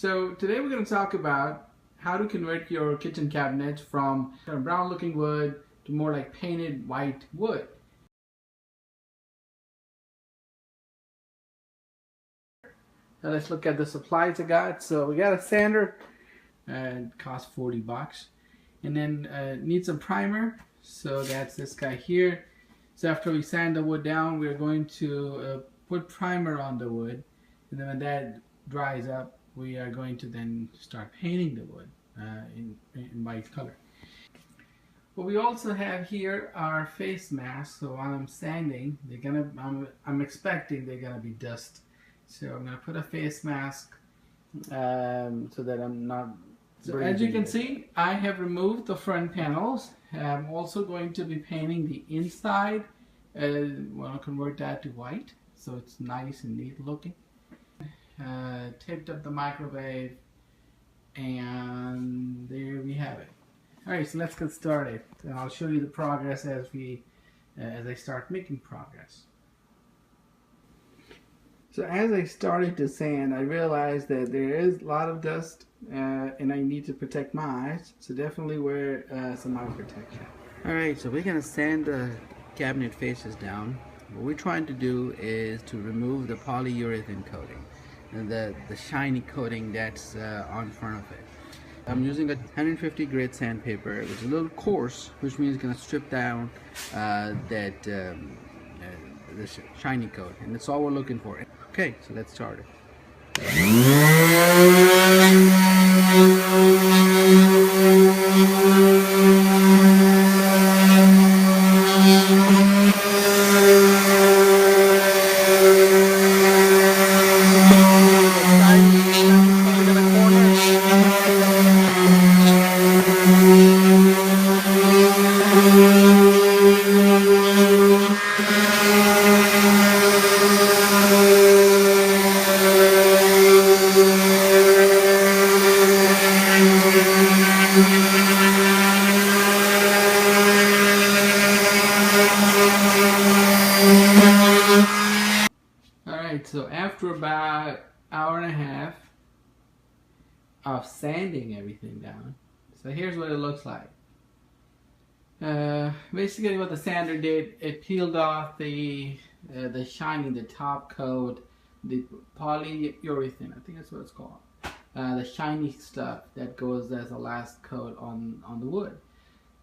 So today we're going to talk about how to convert your kitchen cabinets from kind of brown looking wood to more like painted white wood. Now let's look at the supplies I got. So we got a sander, it costs 40 bucks. And then need some primer. So that's this guy here. So after we sand the wood down, we're going to put primer on the wood. And then when that dries up, we are going to then start painting the wood in white color. What we also have here are face masks. So while I'm sanding, I'm expecting they're gonna be dust. So I'm gonna put a face mask so that I'm not. So as you can see, I have removed the front panels. I'm also going to be painting the inside. We'll convert that to white, so it's nice and neat looking. Taped up the microwave, and there we have it. Alright, so let's get started. And I'll show you the progress as I start making progress. So as I started to sand, I realized that there is a lot of dust and I need to protect my eyes. So definitely wear some eye protection. Alright, so we're going to sand the cabinet faces down. What we're trying to do is to remove the polyurethane coating, and the shiny coating that's on front of it. I'm using a 150 grit sandpaper, which is a little coarse, which means it's going to strip down the shiny coat, and that's all we're looking for. Okay, so let's start it. Alright, so after about hour and a half of sanding everything down, so here's what it looks like. Basically what the sander did, it peeled off the shiny, the top coat, the polyurethane, I think that's what it's called. The shiny stuff that goes as the last coat on the wood.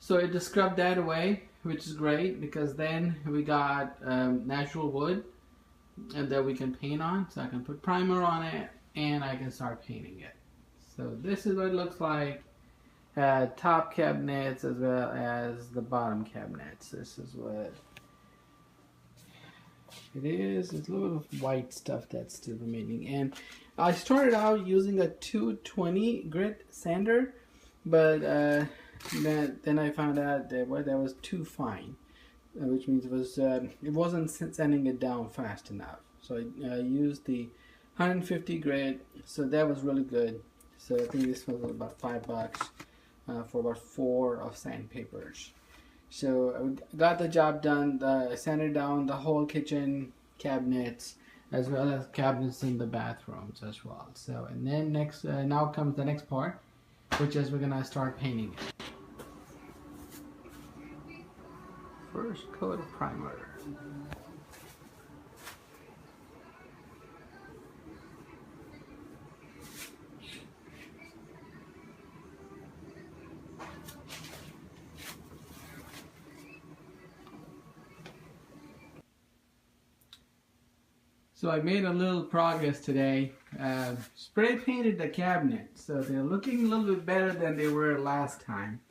So it just scrubbed that away, which is great because then we got natural wood and that we can paint on. So I can put primer on it and I can start painting it. So this is what it looks like. Top cabinets as well as the bottom cabinets. This is what it is. It's a little bit of white stuff that's still remaining. And I started out using a 220 grit sander, but then I found out that that was too fine, which means it wasn't sanding it down fast enough. So I used the 150 grit, so that was really good. So I think this was about $5 for about 4 of sandpapers. So I got the job done. I sanded down the whole kitchen cabinets as well as cabinets in the bathrooms as well. So and then next now comes the next part, which is we're gonna start painting it. First coat of primer. So I made a little progress today. Spray painted the cabinet, so they're looking a little bit better than they were last time.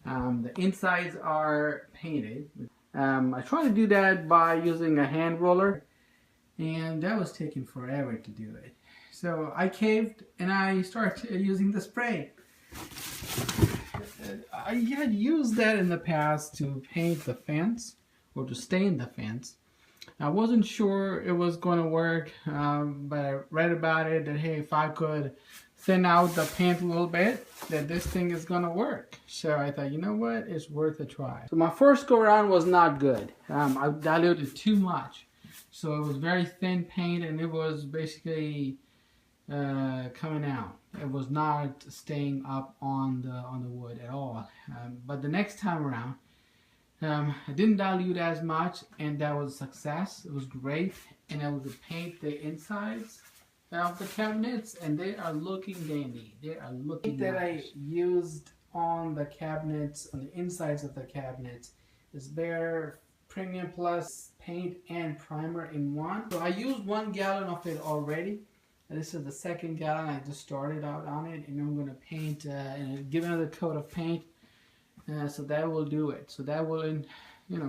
The insides are painted. I tried to do that by using a hand roller, and that was taking forever to do it. So I caved and I started using the spray. I had used that in the past to paint the fence or to stain the fence. I wasn't sure it was going to work, but I read about it that hey, if I could thin out the paint a little bit, that this thing is going to work. So I thought, you know what, it's worth a try. So my first go around was not good. I diluted too much. So it was very thin paint, and it was basically coming out. It was not staying up on the wood at all. But the next time around, I didn't dilute as much, and that was a success. It was great, and I was to paint the insides of the cabinets, and they are looking dandy. They are looking that nice. I used on the cabinets, on the insides of the cabinets, is their Premium Plus paint and primer in one. So I used 1 gallon of it already. This is the 2nd gallon. I just started out on it, and I'm going to paint and give another coat of paint. So that will do it. So that will,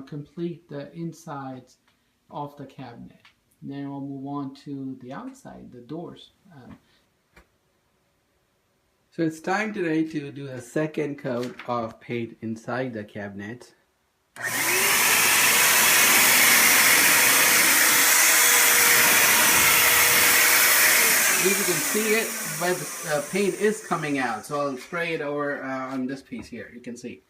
complete the insides of the cabinet. Then we'll move on to the outside, the doors. So it's time today to do a 2nd coat of paint inside the cabinet. As you can see it, but the paint is coming out. So I'll spray it over on this piece here. You can see.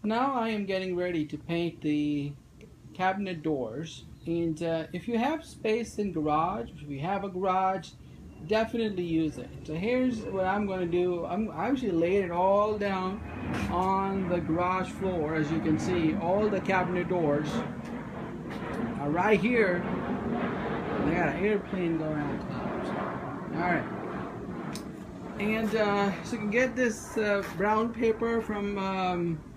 Now I am getting ready to paint the cabinet doors, and if you have space in garage, if you have a garage, definitely use it. So here's what I'm going to do. I actually laid it all down on the garage floor. As you can see, all the cabinet doors are right here. They got an airplane going on the clouds. Alright. And so you can get this brown paper from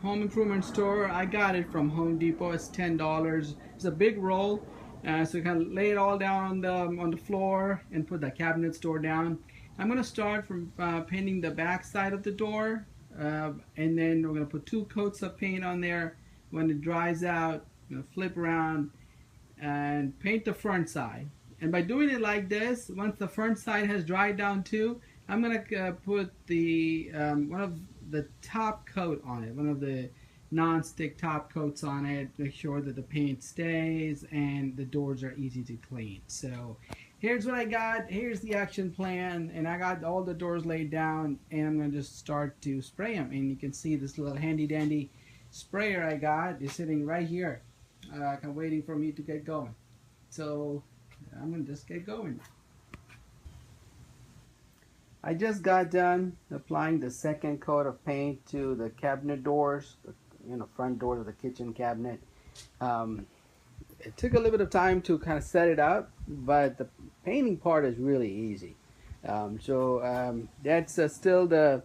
Home Improvement Store. I got it from Home Depot. It's $10. It's a big roll, so you can lay it all down on the floor and put the cabinet door down. I'm going to start from painting the back side of the door, and then we're going to put 2 coats of paint on there. When it dries out, I'm going to flip around and paint the front side. And by doing it like this, once the front side has dried down too, I'm gonna put the one of the top coat on it, one of the non-stick top coats on it. Make sure that the paint stays and the doors are easy to clean. So here's what I got. Here's the action plan, and I got all the doors laid down, and I'm gonna just start to spray them. And you can see this little handy-dandy sprayer I got is sitting right here. I'm waiting for me to get going. So I'm gonna just get going. I just got done applying the 2nd coat of paint to the cabinet doors, the front door of the kitchen cabinet. It took a little bit of time to kind of set it up, but the painting part is really easy. That's still the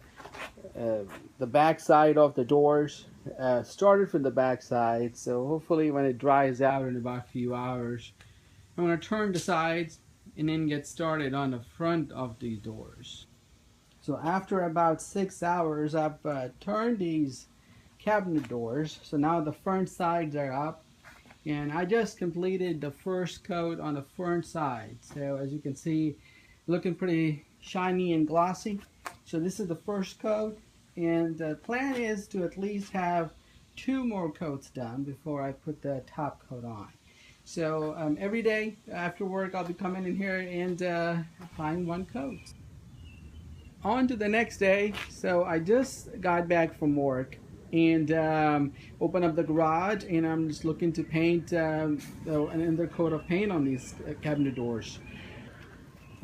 back side of the doors. Started from the back side, so hopefully when it dries out in about a few hours, I'm going to turn the sides and then get started on the front of these doors. So after about 6 hours, I've turned these cabinet doors. So now the front sides are up, and I just completed the 1st coat on the front side. So as you can see, looking pretty shiny and glossy. So this is the 1st coat, and the plan is to at least have 2 more coats done before I put the top coat on. So every day after work, I'll be coming in here and applying 1 coat. On to the next day. So I just got back from work and opened up the garage, and I'm just looking to paint another coat of paint on these cabinet doors.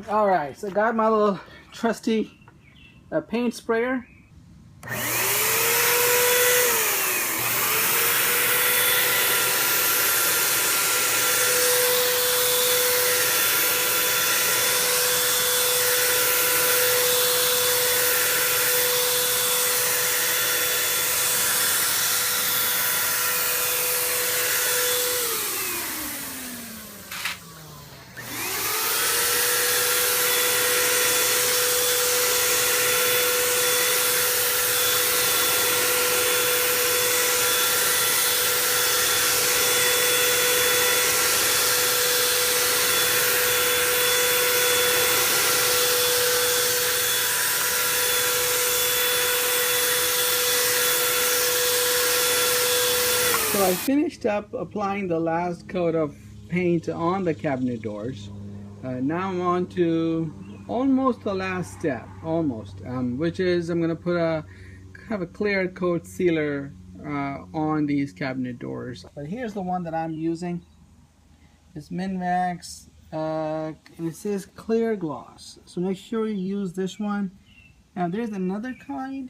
Alright, so I got my little trusty paint sprayer. So I finished up applying the last coat of paint on the cabinet doors. Now I'm on to almost the last step, which is I'm going to put have a clear coat sealer on these cabinet doors. But here's the one that I'm using. It's Minwax, and it says clear gloss. So make sure you use this one. Now there's another kind,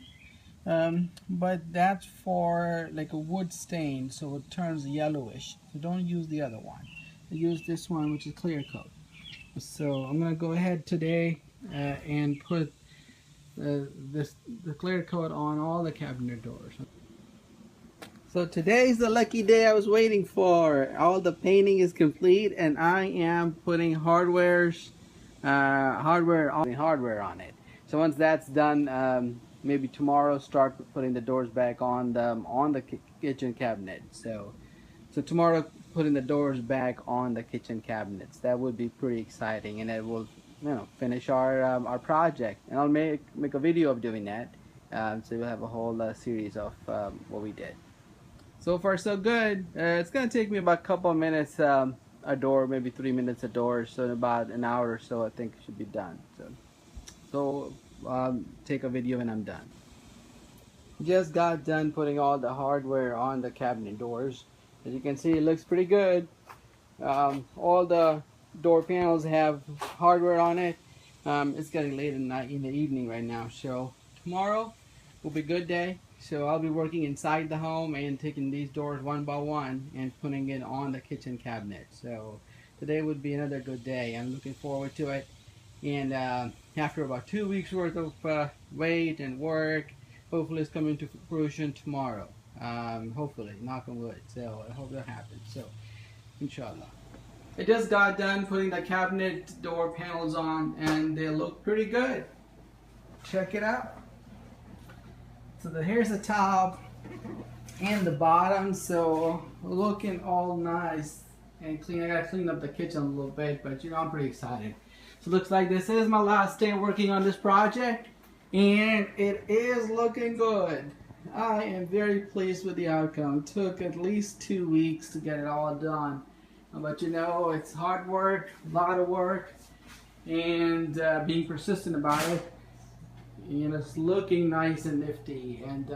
but that's for like a wood stain, so it turns yellowish. So don't use the other one. Use this one, which is clear coat. So I'm gonna go ahead today and put the clear coat on all the cabinet doors. So today's the lucky day I was waiting for. All the painting is complete, and I am putting hardware on it. So once that's done, maybe tomorrow start putting the doors back on the kitchen cabinet. So tomorrow putting the doors back on the kitchen cabinets. That would be pretty exciting, and it will, finish our project. And I'll make a video of doing that. So you'll have a whole series of what we did. So far so good. It's gonna take me about a couple of minutes a door, maybe 3 minutes a door. So in about an hour or so, I think it should be done. So take a video when I'm done. Just got done putting all the hardware on the cabinet doors. As you can see, it looks pretty good. All the door panels have hardware on it. It's getting late in the evening right now, so tomorrow will be a good day. So I'll be working inside the home and taking these doors one by one and putting it on the kitchen cabinet. So today would be another good day. I'm looking forward to it. And after about 2 weeks worth of wait and work, hopefully it's coming to fruition tomorrow. Hopefully, knock on wood. So I hope that happens. So inshallah. I just got done putting the cabinet door panels on, and they look pretty good. Check it out. So here's the top and the bottom, so looking all nice and clean. I gotta clean up the kitchen a little bit, but I'm pretty excited. So it looks like this is my last day working on this project, and it is looking good. I am very pleased with the outcome. It took at least 2 weeks to get it all done, but it's hard work, a lot of work, and being persistent about it. It's looking nice and nifty. And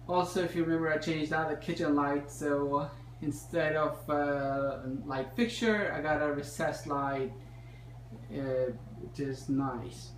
also, if you remember, I changed out the kitchen light. So instead of light fixture, I got a recessed light, which is nice.